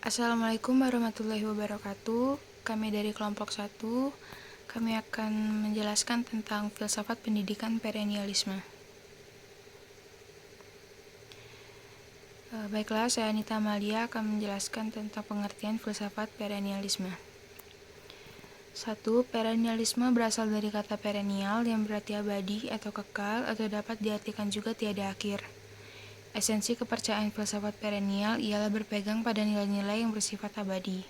Assalamualaikum warahmatullahi wabarakatuh. Kami dari kelompok 1, kami akan menjelaskan tentang filsafat pendidikan perennialisme. Baiklah, saya Anita Amalia akan menjelaskan tentang pengertian filsafat perennialisme. 1. Perennialisme berasal dari kata perennial yang berarti abadi atau kekal atau dapat diartikan juga tiada akhir. Esensi kepercayaan filsafat perennial ialah berpegang pada nilai-nilai yang bersifat abadi.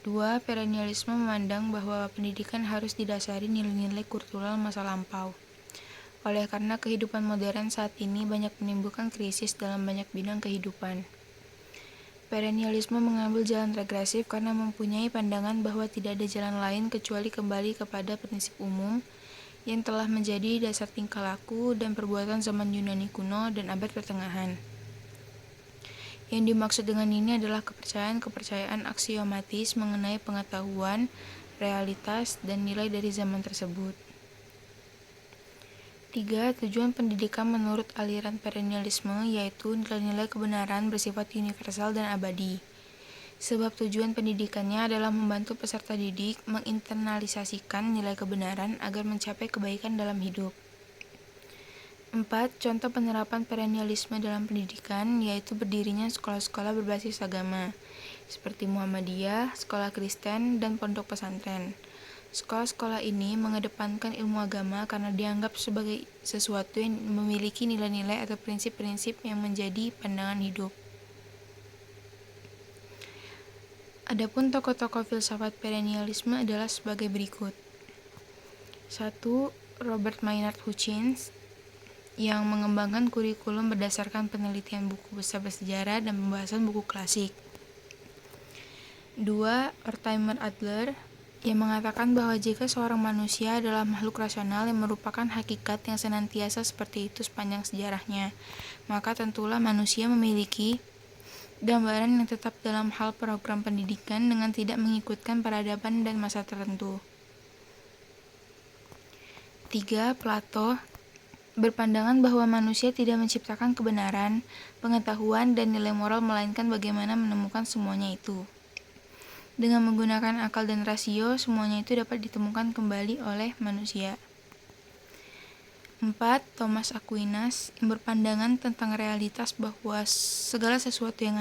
2. Perennialisme memandang bahwa pendidikan harus didasari nilai-nilai kultural masa lampau. Oleh karena kehidupan modern saat ini banyak menimbulkan krisis dalam banyak bidang kehidupan. Perennialisme mengambil jalan regresif karena mempunyai pandangan bahwa tidak ada jalan lain kecuali kembali kepada prinsip umum yang telah menjadi dasar tingkah laku dan perbuatan zaman Yunani kuno dan abad pertengahan. Yang dimaksud dengan ini adalah kepercayaan aksiomatis mengenai pengetahuan, realitas, dan nilai dari zaman tersebut. 3. Tujuan pendidikan menurut aliran perennialisme yaitu nilai-nilai kebenaran bersifat universal dan abadi. Sebab tujuan pendidikannya adalah membantu peserta didik menginternalisasikan nilai kebenaran agar mencapai kebaikan dalam hidup. 4. Contoh penerapan perennialisme dalam pendidikan yaitu berdirinya sekolah-sekolah berbasis agama seperti Muhammadiyah, sekolah Kristen, dan pondok pesantren. Sekolah-sekolah ini mengedepankan ilmu agama karena dianggap sebagai sesuatu yang memiliki nilai-nilai atau prinsip-prinsip yang menjadi pandangan hidup. Adapun tokoh-tokoh filsafat perennialisme adalah sebagai berikut. 1. Robert Maynard Hutchins yang mengembangkan kurikulum berdasarkan penelitian buku besar bersejarah dan pembahasan buku klasik. 2. Horkheimer Adler yang mengatakan bahwa jika seorang manusia adalah makhluk rasional yang merupakan hakikat yang senantiasa seperti itu sepanjang sejarahnya, maka tentulah manusia memiliki gambaran yang tetap dalam hal program pendidikan dengan tidak mengikutkan peradaban dan masa tertentu. 3. Plato berpandangan bahwa manusia tidak menciptakan kebenaran, pengetahuan, dan nilai moral melainkan bagaimana menemukan semuanya itu. Dengan menggunakan akal dan rasio, semuanya itu dapat ditemukan kembali oleh manusia. 4. Thomas Aquinas yang berpandangan tentang realitas bahwa segala sesuatu yang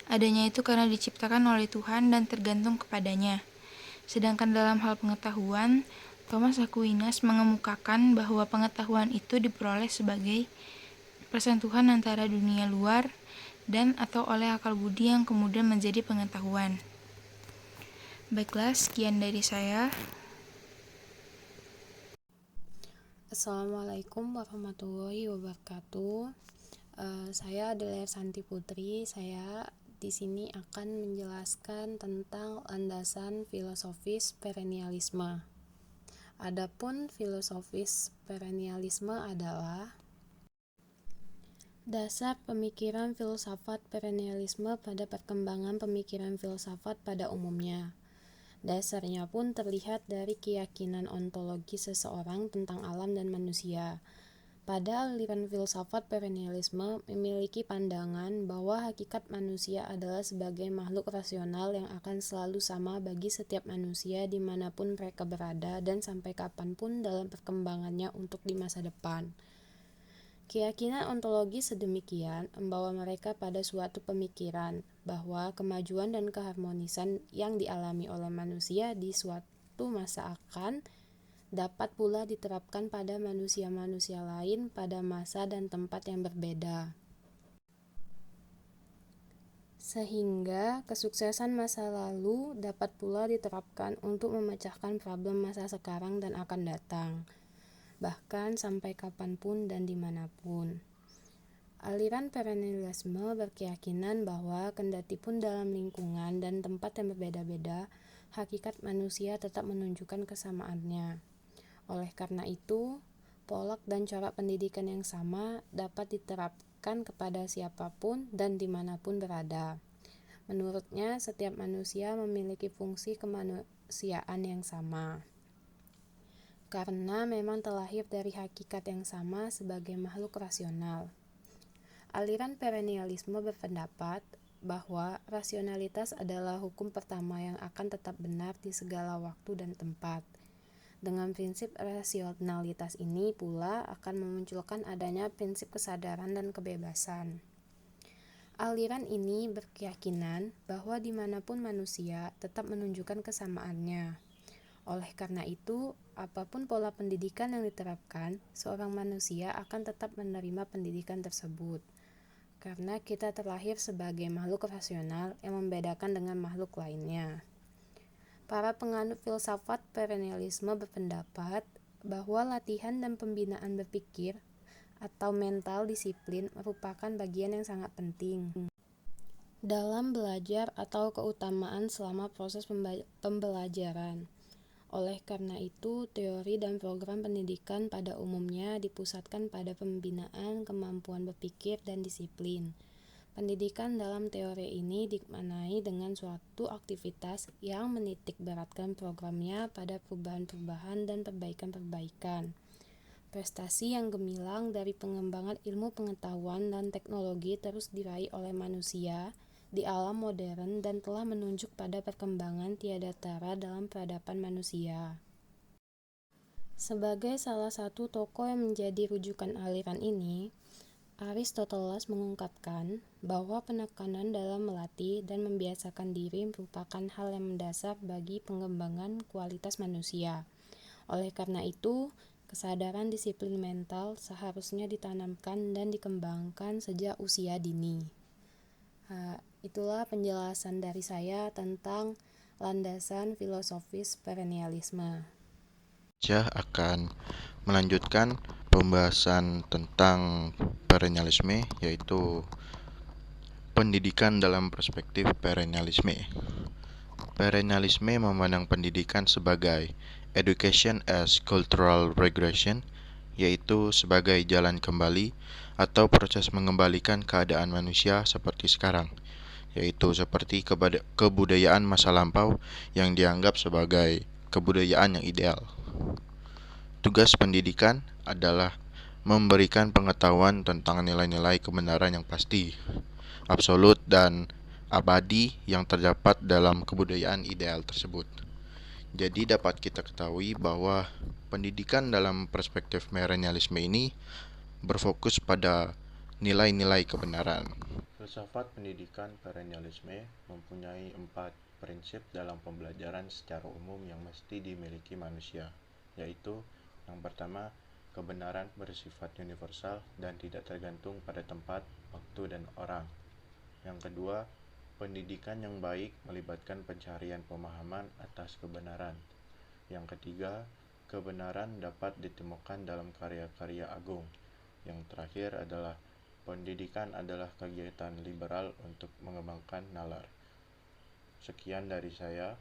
adanya itu karena diciptakan oleh Tuhan dan tergantung kepadanya. Sedangkan dalam hal pengetahuan, Thomas Aquinas mengemukakan bahwa pengetahuan itu diperoleh sebagai persentuhan antara dunia luar dan atau oleh akal budi yang kemudian menjadi pengetahuan. Baiklah, sekian dari saya. Assalamualaikum warahmatullahi wabarakatuh. Saya adalah Santi Putri. Saya di sini akan menjelaskan tentang landasan filosofis perennialisme. Adapun filosofis perennialisme adalah dasar pemikiran filsafat perennialisme pada perkembangan pemikiran filsafat pada umumnya. Dasarnya pun terlihat dari keyakinan ontologi seseorang tentang alam dan manusia. Pada aliran filsafat perennialisme memiliki pandangan bahwa hakikat manusia adalah sebagai makhluk rasional yang akan selalu sama bagi setiap manusia dimanapun mereka berada dan sampai kapanpun dalam perkembangannya untuk di masa depan. Keyakinan ontologi sedemikian membawa mereka pada suatu pemikiran bahwa kemajuan dan keharmonisan yang dialami oleh manusia di suatu masa akan dapat pula diterapkan pada manusia-manusia lain pada masa dan tempat yang berbeda. Sehingga kesuksesan masa lalu dapat pula diterapkan untuk memecahkan problem masa sekarang dan akan datang, bahkan sampai kapanpun dan dimanapun. Aliran perennialisme berkeyakinan bahwa kendatipun dalam lingkungan dan tempat yang berbeda-beda, hakikat manusia tetap menunjukkan kesamaannya. Oleh karena itu, pola dan cara pendidikan yang sama dapat diterapkan kepada siapapun dan dimanapun berada. Menurutnya, setiap manusia memiliki fungsi kemanusiaan yang sama, karena memang terlahir dari hakikat yang sama sebagai makhluk rasional. Aliran perennialisme berpendapat bahwa rasionalitas adalah hukum pertama yang akan tetap benar di segala waktu dan tempat. Dengan prinsip rasionalitas ini pula akan memunculkan adanya prinsip kesadaran dan kebebasan. Aliran ini berkeyakinan bahwa dimanapun manusia tetap menunjukkan kesamaannya. Oleh karena itu, apapun pola pendidikan yang diterapkan, seorang manusia akan tetap menerima pendidikan tersebut. Karena kita terlahir sebagai makhluk rasional yang membedakan dengan makhluk lainnya. Para penganut filsafat perennialisme berpendapat bahwa latihan dan pembinaan berpikir atau mental disiplin merupakan bagian yang sangat penting dalam belajar atau keutamaan selama proses pembelajaran. Oleh karena itu, teori dan program pendidikan pada umumnya dipusatkan pada pembinaan kemampuan berpikir dan disiplin. Pendidikan dalam teori ini dimaknai dengan suatu aktivitas yang menitik beratkan programnya pada perubahan-perubahan dan perbaikan-perbaikan. Prestasi yang gemilang dari pengembangan ilmu pengetahuan dan teknologi terus diraih oleh manusia di alam modern dan telah menunjuk pada perkembangan tiada tara dalam peradaban manusia. Sebagai salah satu tokoh yang menjadi rujukan aliran ini, Aristoteles mengungkapkan bahwa penekanan dalam melatih dan membiasakan diri merupakan hal yang mendasar bagi pengembangan kualitas manusia. Oleh karena itu, kesadaran disiplin mental seharusnya ditanamkan dan dikembangkan sejak usia dini. Itulah penjelasan dari saya tentang landasan filosofis perennialisme. Saya akan melanjutkan pembahasan tentang perennialisme, yaitu pendidikan dalam perspektif perennialisme. Perennialisme memandang pendidikan sebagai education as cultural regression, yaitu sebagai jalan kembali atau proses mengembalikan keadaan manusia seperti sekarang, yaitu seperti kebudayaan masa lampau yang dianggap sebagai kebudayaan yang ideal. Tugas pendidikan adalah memberikan pengetahuan tentang nilai-nilai kebenaran yang pasti, absolut, dan abadi yang terdapat dalam kebudayaan ideal tersebut. Jadi dapat kita ketahui bahwa pendidikan dalam perspektif perennialisme ini berfokus pada nilai-nilai kebenaran. Filsafat pendidikan perennialisme mempunyai 4 prinsip dalam pembelajaran secara umum yang mesti dimiliki manusia, yaitu yang pertama, kebenaran bersifat universal dan tidak tergantung pada tempat, waktu, dan orang. Yang kedua, pendidikan yang baik melibatkan pencarian pemahaman atas kebenaran. Yang ketiga, kebenaran dapat ditemukan dalam karya-karya agung. Yang terakhir adalah pendidikan adalah kegiatan liberal untuk mengembangkan nalar. Sekian dari saya.